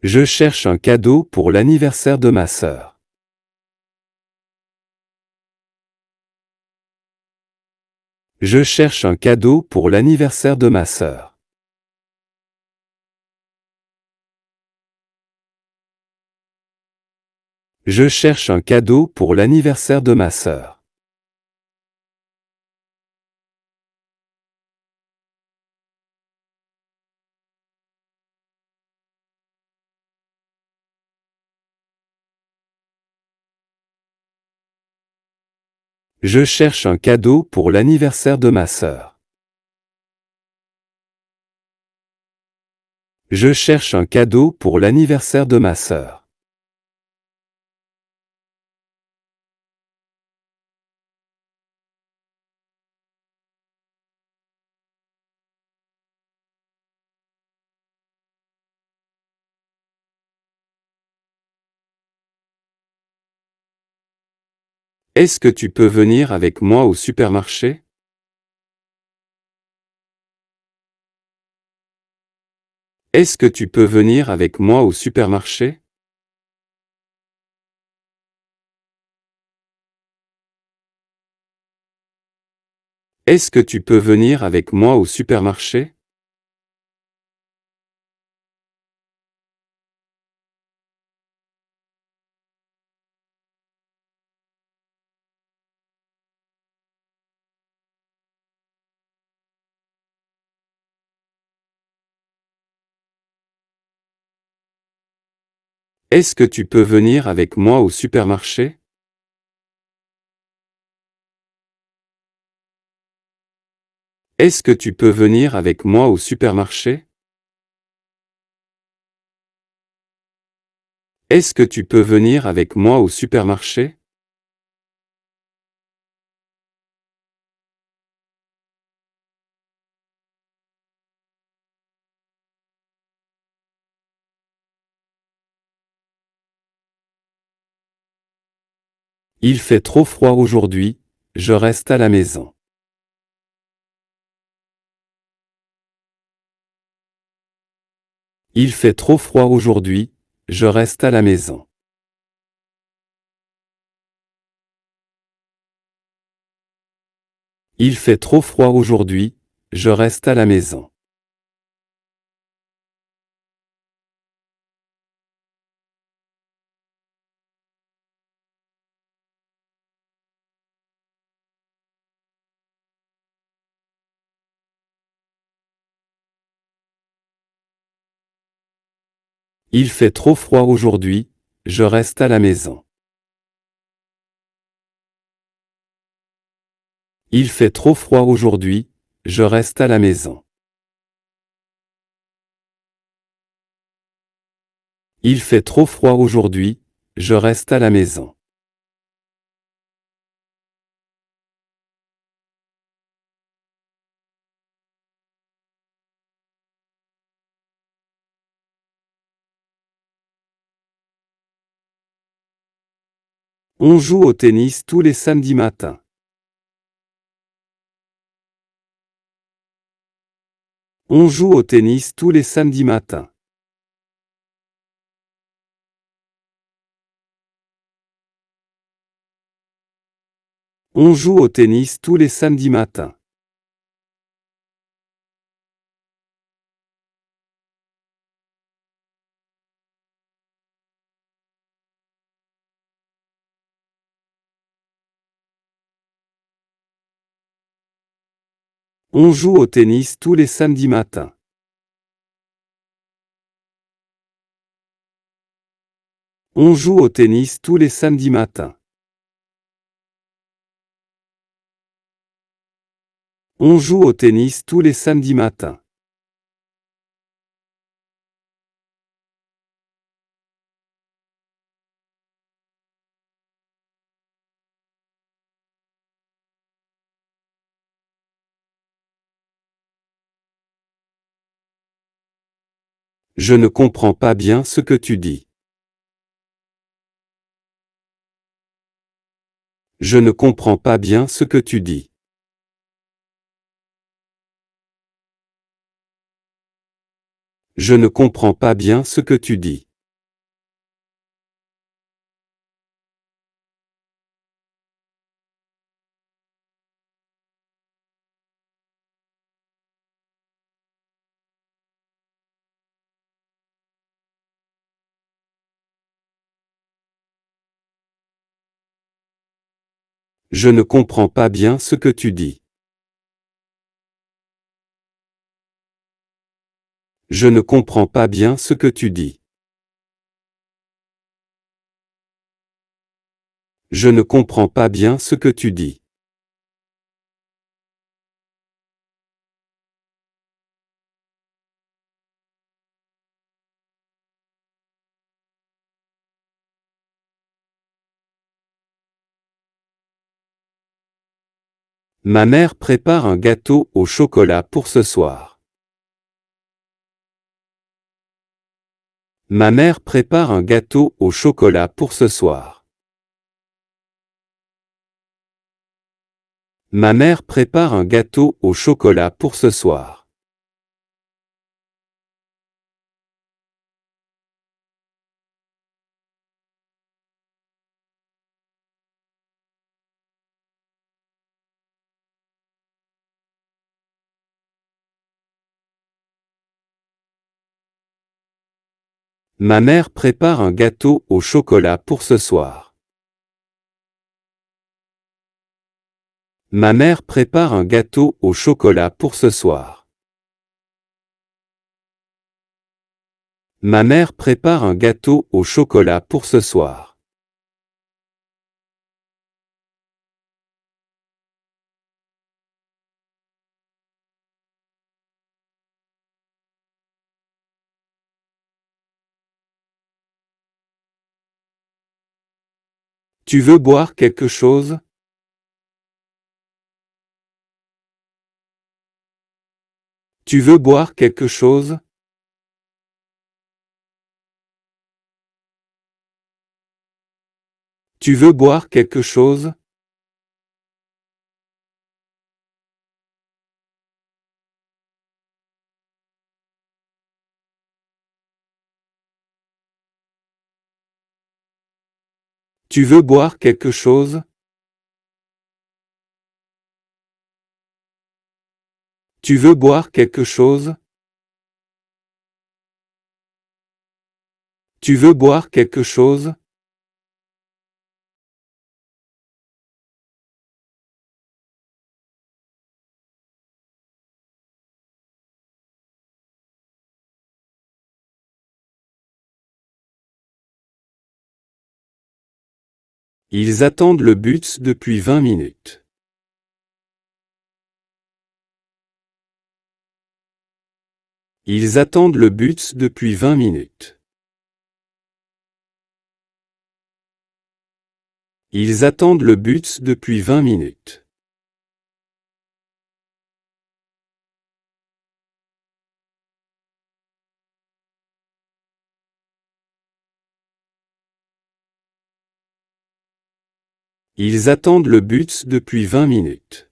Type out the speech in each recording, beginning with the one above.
Je cherche un cadeau pour l'anniversaire de ma sœur. Je cherche un cadeau pour l'anniversaire de ma sœur. Je cherche un cadeau pour l'anniversaire de ma sœur. Je cherche un cadeau pour l'anniversaire de ma sœur. Je cherche un cadeau pour l'anniversaire de ma sœur. Est-ce que tu peux venir avec moi au supermarché? Est-ce que tu peux venir avec moi au supermarché? Est-ce que tu peux venir avec moi au supermarché? Est-ce que tu peux venir avec moi au supermarché? Est-ce que tu peux venir avec moi au supermarché? Est-ce que tu peux venir avec moi au supermarché? Il fait trop froid aujourd'hui, je reste à la maison. Il fait trop froid aujourd'hui, je reste à la maison. Il fait trop froid aujourd'hui, je reste à la maison. Il fait trop froid aujourd'hui, je reste à la maison. Il fait trop froid aujourd'hui, je reste à la maison. Il fait trop froid aujourd'hui, je reste à la maison. On joue au tennis tous les samedis matins. On joue au tennis tous les samedis matins. On joue au tennis tous les samedis matins. On joue au tennis tous les samedis matins. On joue au tennis tous les samedis matins. On joue au tennis tous les samedis matins. Je ne comprends pas bien ce que tu dis. Je ne comprends pas bien ce que tu dis. Je ne comprends pas bien ce que tu dis. Je ne comprends pas bien ce que tu dis. Je ne comprends pas bien ce que tu dis. Je ne comprends pas bien ce que tu dis. Ma mère prépare un gâteau au chocolat pour ce soir. Ma mère prépare un gâteau au chocolat pour ce soir. Ma mère prépare un gâteau au chocolat pour ce soir. Ma mère prépare un gâteau au chocolat pour ce soir. Ma mère prépare un gâteau au chocolat pour ce soir. Ma mère prépare un gâteau au chocolat pour ce soir. Tu veux boire quelque chose? Tu veux boire quelque chose? Tu veux boire quelque chose? Tu veux boire quelque chose? Tu veux boire quelque chose? Tu veux boire quelque chose? Ils attendent le bus depuis 20 minutes. Ils attendent le bus depuis 20 minutes. Ils attendent le bus depuis 20 minutes. Ils attendent le bus depuis 20 minutes.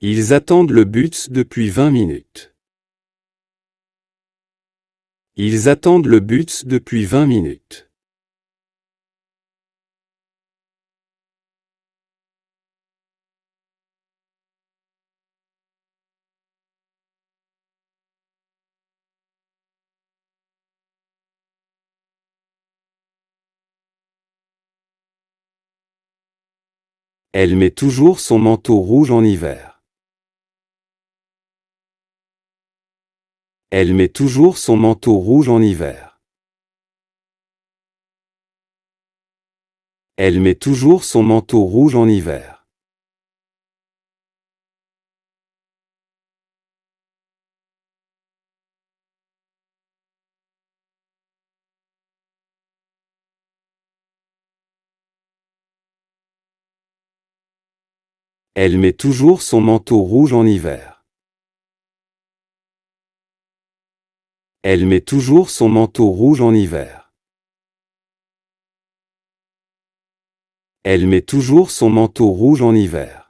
Ils attendent le bus depuis 20 minutes. Ils attendent le bus depuis 20 minutes. Elle met toujours son manteau rouge en hiver. Elle met toujours son manteau rouge en hiver. Elle met toujours son manteau rouge en hiver. Elle met toujours son manteau rouge en hiver. Elle met toujours son manteau rouge en hiver. Elle met toujours son manteau rouge en hiver.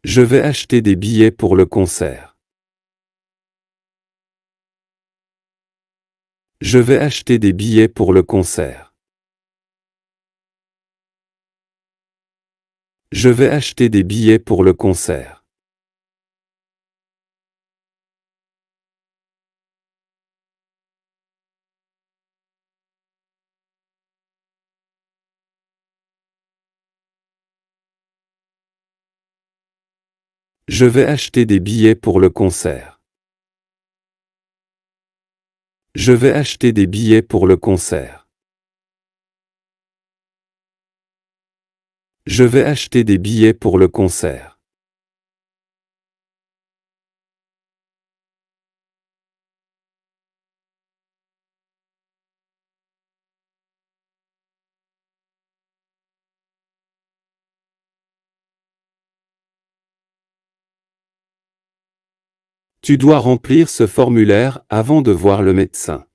Je vais acheter des billets pour le concert. Je vais acheter des billets pour le concert. Je vais acheter des billets pour le concert. Je vais acheter des billets pour le concert. Je vais acheter des billets pour le concert. Je vais acheter des billets pour le concert. Tu dois remplir ce formulaire avant de voir le médecin.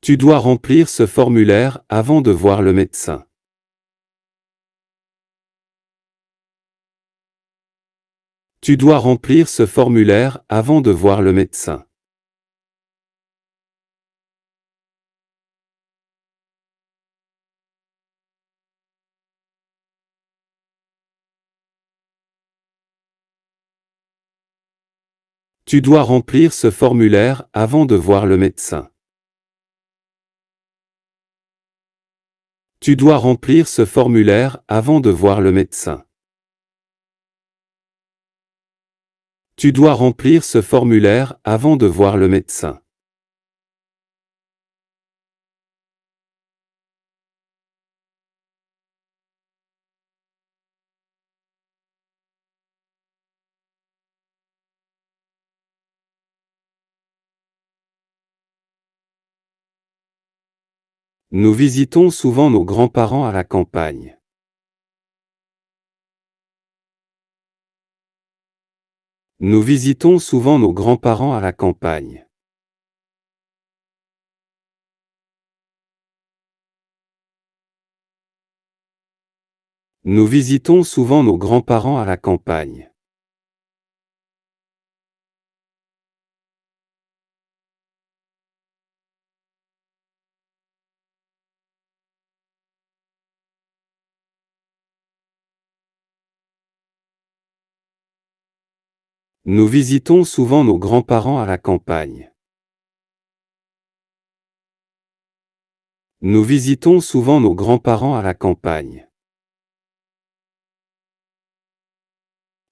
Tu dois remplir ce formulaire avant de voir le médecin. Tu dois remplir ce formulaire avant de voir le médecin. Tu dois remplir ce formulaire avant de voir le médecin. Tu dois remplir ce formulaire avant de voir le médecin. Tu dois remplir ce formulaire avant de voir le médecin. Nous visitons souvent nos grands-parents à la campagne. Nous visitons souvent nos grands-parents à la campagne. Nous visitons souvent nos grands-parents à la campagne. Nous visitons souvent nos grands-parents à la campagne. Nous visitons souvent nos grands-parents à la campagne.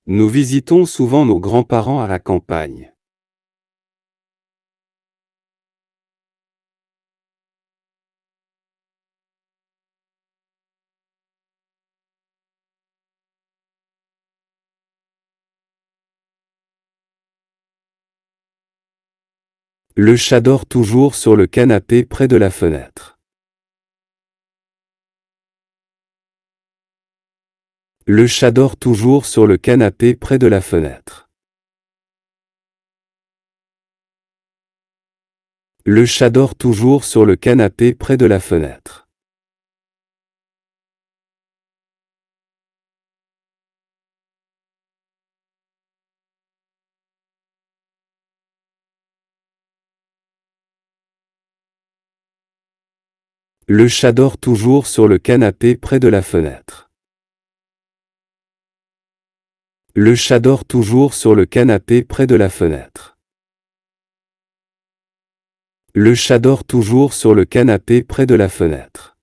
Nous visitons souvent nos grands-parents à la campagne. Le chat dort toujours sur le canapé près de la fenêtre. Le chat dort toujours sur le canapé près de la fenêtre. Le chat dort toujours sur le canapé près de la fenêtre. Le chat dort toujours sur le canapé près de la fenêtre. Le chat dort toujours sur le canapé près de la fenêtre. Le chat dort toujours sur le canapé près de la fenêtre.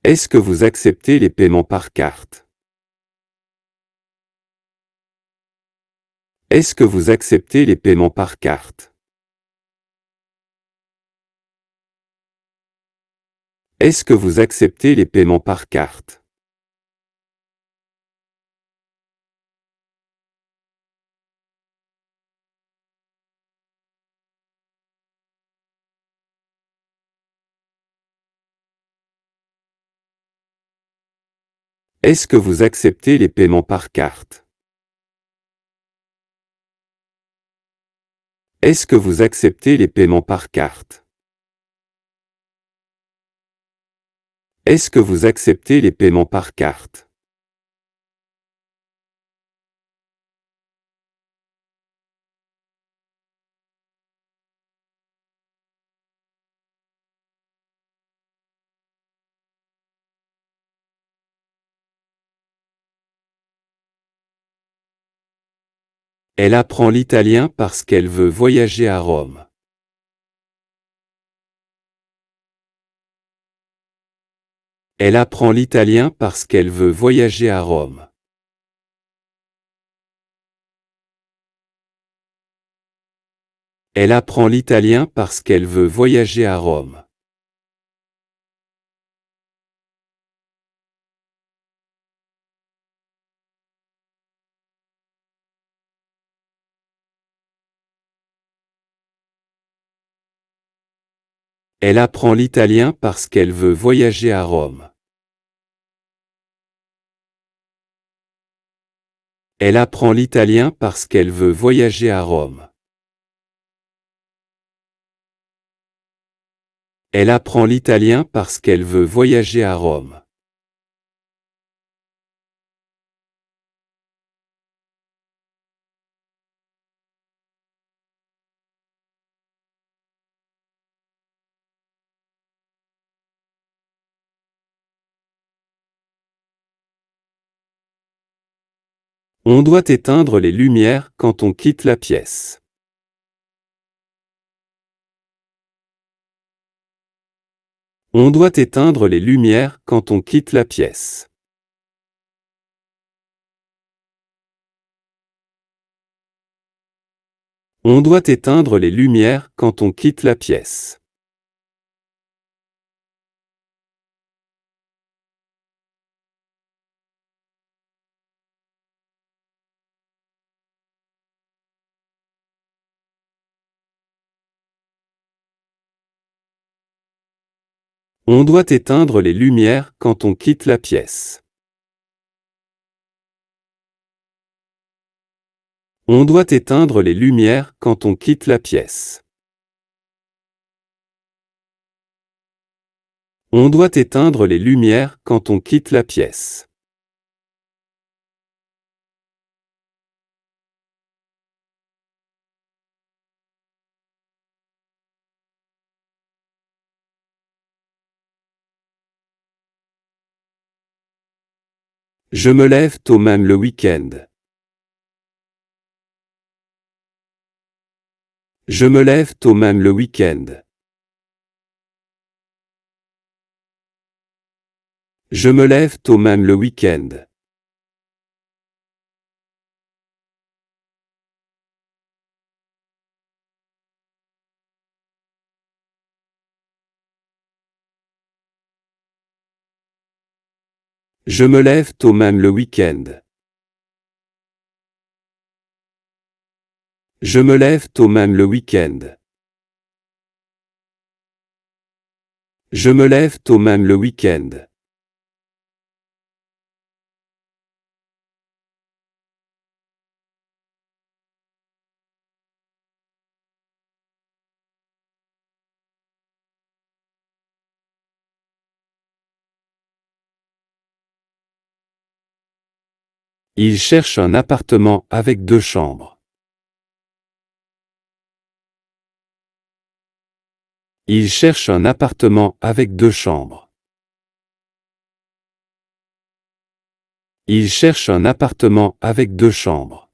Est-ce que vous acceptez les paiements par carte? Est-ce que vous acceptez les paiements par carte? Est-ce que vous acceptez les paiements par carte? Est-ce que vous acceptez les paiements par carte? Est-ce que vous acceptez les paiements par carte? Est-ce que vous acceptez les paiements par carte? Elle apprend l'italien parce qu'elle veut voyager à Rome. Elle apprend l'italien parce qu'elle veut voyager à Rome. Elle apprend l'italien parce qu'elle veut voyager à Rome. Elle apprend l'italien parce qu'elle veut voyager à Rome. Elle apprend l'italien parce qu'elle veut voyager à Rome. Elle apprend l'italien parce qu'elle veut voyager à Rome. On doit éteindre les lumières quand on quitte la pièce. On doit éteindre les lumières quand on quitte la pièce. On doit éteindre les lumières quand on quitte la pièce. On doit éteindre les lumières quand on quitte la pièce. On doit éteindre les lumières quand on quitte la pièce. On doit éteindre les lumières quand on quitte la pièce. Je me lève tôt même le week-end. Je me lève tôt même le week-end. Je me lève tôt même le week-end. Je me lève tôt même le week-end. Je me lève tôt même le week-end. Je me lève tôt même le week-end. Il cherche un appartement avec 2 chambres. Il cherche un appartement avec 2 chambres. Il cherche un appartement avec 2 chambres.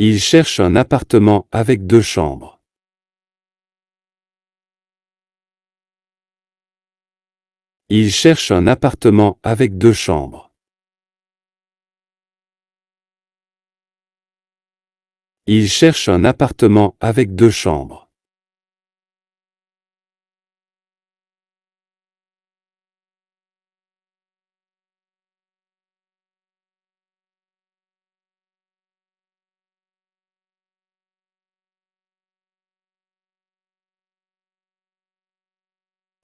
Il cherche un appartement avec 2 chambres. Il cherche un appartement avec 2 chambres. Il cherche un appartement avec 2 chambres.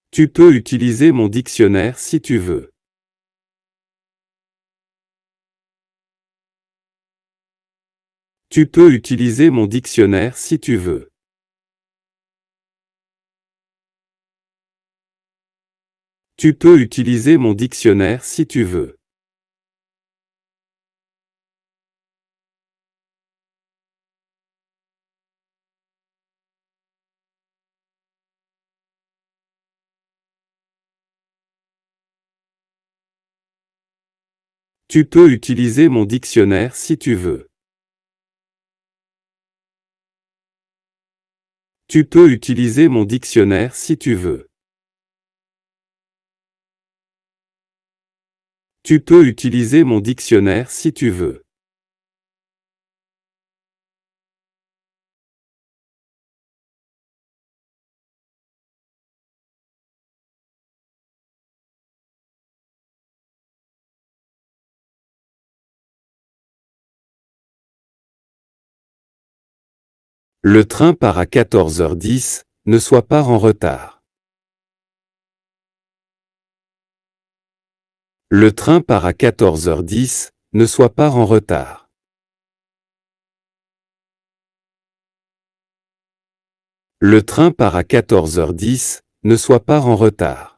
Tu peux utiliser mon dictionnaire si tu veux. Tu peux utiliser mon dictionnaire si tu veux. Tu peux utiliser mon dictionnaire si tu veux. Tu peux utiliser mon dictionnaire si tu veux. Tu peux utiliser mon dictionnaire si tu veux. Tu peux utiliser mon dictionnaire si tu veux. Le train part à 14h10, ne sois pas en retard. Le train part à 14h10, ne sois pas en retard. Le train part à 14h10, ne sois pas en retard.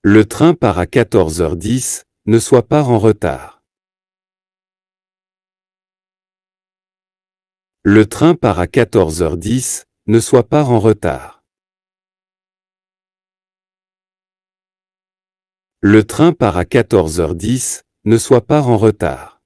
Le train part à 14h10, ne sois pas en retard. Le train part à 14h10, ne sois pas en retard. Le train part à 14h10, ne sois pas en retard.